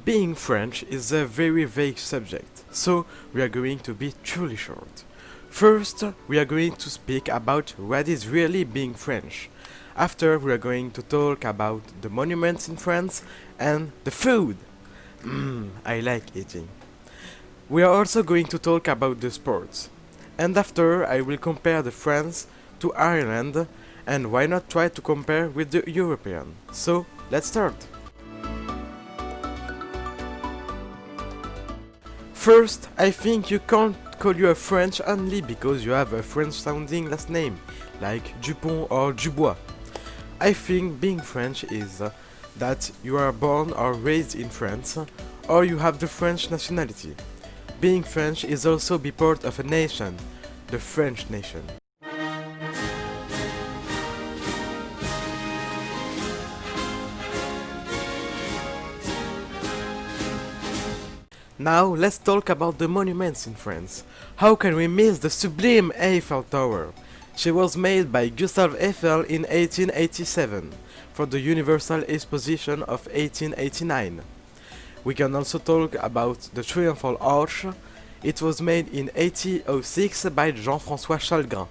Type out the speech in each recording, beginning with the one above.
Being French is a very vague subject, so we are going to be truly short. First, we are going to speak about what is really being French. After, we are going to talk about the monuments in France and the food. I like eating. We are also going to talk about the sports. And after, I will compare the France to Ireland, and why not try to compare with the European. So, let's start. First, I think you can't call you a French only because you have a French sounding last name, like Dupont or Dubois. I think being French is that you are born or raised in France, or you have the French nationality. Being French is also be part of a nation, the French nation. Now let's talk about the monuments in France. How can we miss the sublime Eiffel Tower? She was made by Gustave Eiffel in 1887 for the Universal Exposition of 1889. We can also talk about the Triumphal Arch. It was made in 1806 by Jean-François Chalgrin.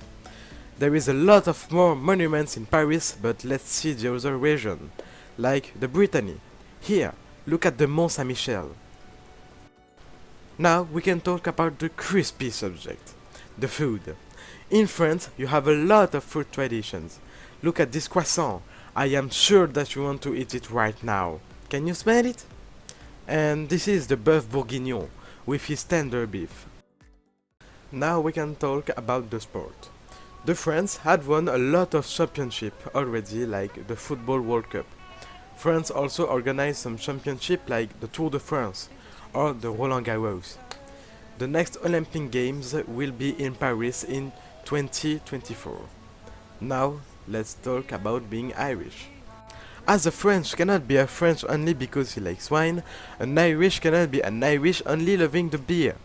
There is a lot of more monuments in Paris, but let's see the other region, like the Brittany. Here, look at the Mont Saint-Michel. Now we can talk about the crispy subject, the food. In France, you have a lot of food traditions. Look at this croissant. I am sure that you want to eat it right now. Can you smell it? And this is the bœuf bourguignon with his tender beef. Now we can talk about the sport. The France had won a lot of championships already, like the Football World Cup. France also organized some championships like the Tour de France or the Roland Garros. The next Olympic Games will be in Paris in 2024. Now, let's talk about being Irish. As a French cannot be a French only because he likes wine, an Irish cannot be an Irish only loving the beer.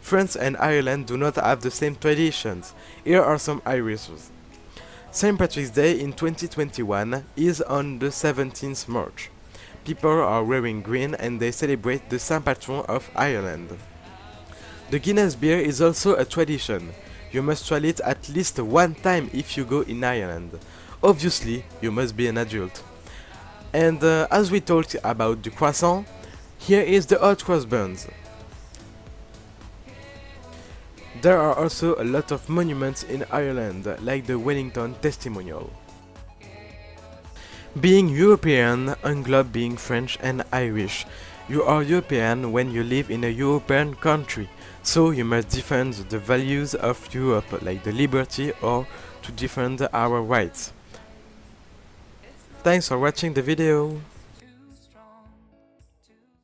France and Ireland do not have the same traditions. Here are some Irishes. St. Patrick's Day in 2021 is on the 17th March. People are wearing green and they celebrate the Saint Patron of Ireland. The Guinness beer is also a tradition. You must try it at least one time if you go in Ireland. Obviously, you must be an adult. And as we talked about the croissant, here is the hot cross buns. There are also a lot of monuments in Ireland, like the Wellington Testimonial. Being European englobes being French and Irish. You are European when you live in a European country, so you must defend the values of Europe, like the liberty or to defend our rights. Thanks for watching the video.